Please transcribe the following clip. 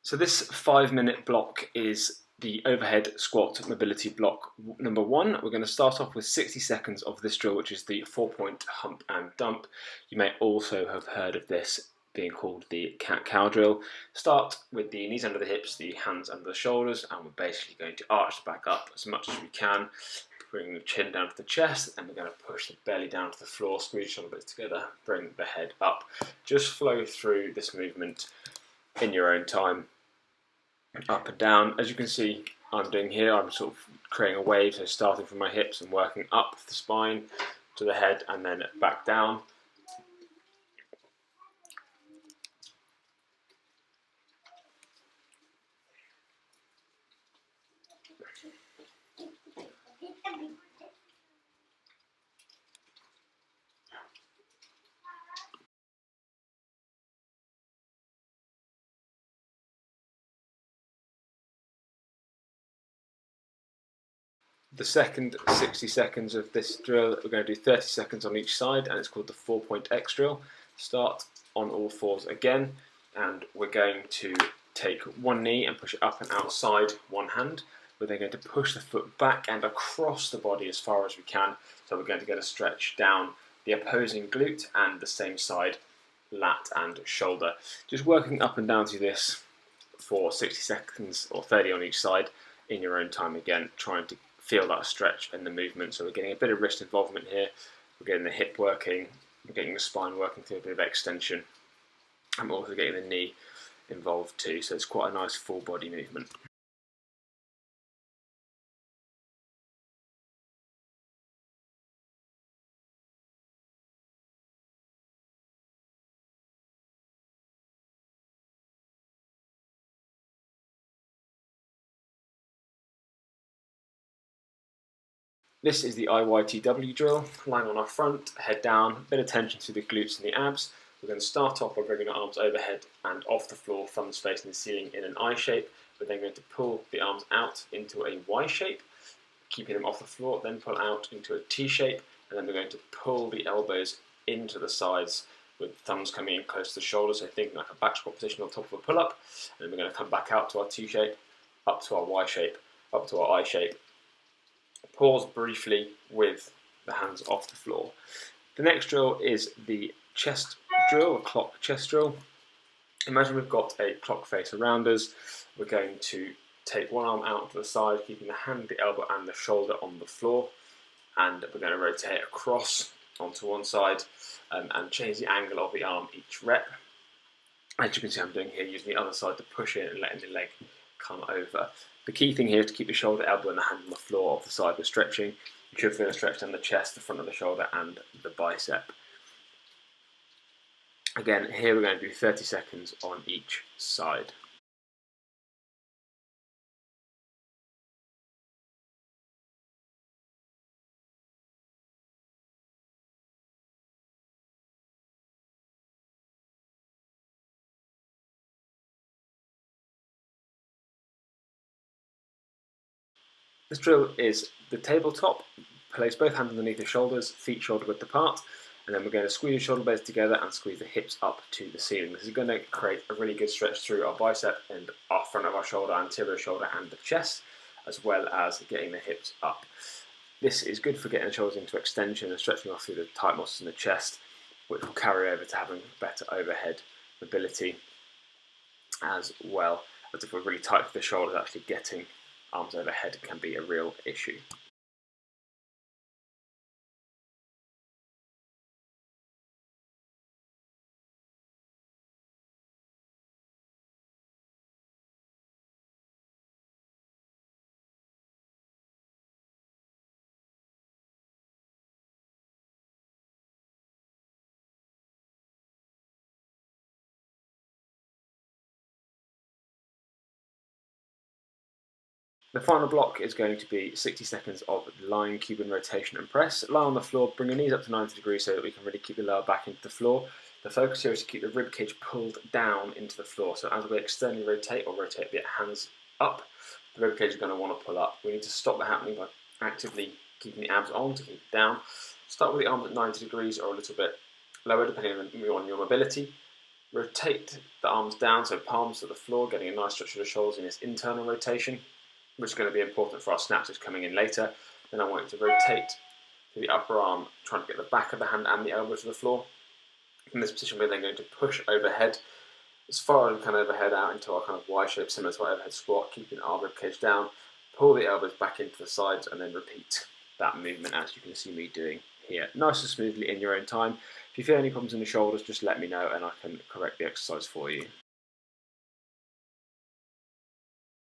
So this 5-minute block is the overhead squat mobility block number 1. We're going to start off with 60 seconds of this drill, which is the 4-point hump and dump. You may also have heard of this being called the cat-cow drill. Start with the knees under the hips, the hands under the shoulders, and we're basically going to arch the back up as much as we can. Bring the chin down to the chest, and we're going to push the belly down to the floor, squeeze shoulder blades together, bring the head up. Just flow through this movement in your own time. Up and down. As you can see, I'm doing here, I'm sort of creating a wave, so starting from my hips and working up the spine to the head and then back down. The second 60 seconds of this drill, we're going to do 30 seconds on each side, and it's called the 4-point X drill. Start on all fours again, and we're going to take one knee and push it up and outside one hand. We're then going to push the foot back and across the body as far as we can. So we're going to get a stretch down the opposing glute and the same side, lat and shoulder. Just working up and down through this for 60 seconds or 30 on each side in your own time again, trying to feel that stretch in the movement. So we're getting a bit of wrist involvement here, we're getting the hip working, we're getting the spine working through a bit of extension, and we're also getting the knee involved too, so it's quite a nice full body movement. This is the IYTW drill, lying on our front, head down, a bit of tension through the glutes and the abs. We're going to start off by bringing our arms overhead and off the floor, thumbs facing the ceiling in an I shape. We're then going to pull the arms out into a Y shape, keeping them off the floor, then pull out into a T shape, and then we're going to pull the elbows into the sides with thumbs coming in close to the shoulders, so thinking like a back squat position on top of a pull-up, and then we're going to come back out to our T shape, up to our Y shape, up to our I shape. Pause briefly with the hands off the floor. The next drill is the chest drill, a clock chest drill. Imagine we've got a clock face around us. We're going to take one arm out to the side, keeping the hand, the elbow and the shoulder on the floor, and we're going to rotate across onto one side and change the angle of the arm each rep. As you can see, I'm doing here, using the other side to push in and letting the leg come over. The key thing here is to keep the shoulder, elbow and the hand on the floor of the side we're stretching. You should feel a stretch down the chest, the front of the shoulder and the bicep. Again, here we're going to do 30 seconds on each side. This drill is the tabletop. Place both hands underneath the shoulders, feet shoulder width apart, and then we're going to squeeze the shoulder blades together and squeeze the hips up to the ceiling. This is going to create a really good stretch through our bicep and our front of our shoulder, anterior shoulder and the chest, as well as getting the hips up. This is good for getting the shoulders into extension and stretching off through the tight muscles in the chest, which will carry over to having better overhead mobility, as well as if we're really tight with the shoulders, actually getting arms overhead can be a real issue. The final block is going to be 60 seconds of lying Cuban rotation and press. Lie on the floor, bring your knees up to 90 degrees so that we can really keep the lower back into the floor. The focus here is to keep the rib cage pulled down into the floor. So as we externally rotate or rotate the hands up, the rib cage is going to want to pull up. We need to stop that happening by actively keeping the abs on to keep it down. Start with the arms at 90 degrees or a little bit lower depending on your mobility. Rotate the arms down, so palms to the floor, getting a nice stretch of the shoulders in this internal rotation, which is going to be important for our snaps coming in later. Then I want you to rotate to the upper arm, trying to get the back of the hand and the elbow to the floor. In this position, we're then going to push overhead as far as we can overhead out into our kind of Y shape, similar to our overhead squat, keeping our ribcage down. Pull the elbows back into the sides and then repeat that movement as you can see me doing here. Nice and smoothly in your own time. If you feel any problems in the shoulders, just let me know and I can correct the exercise for you.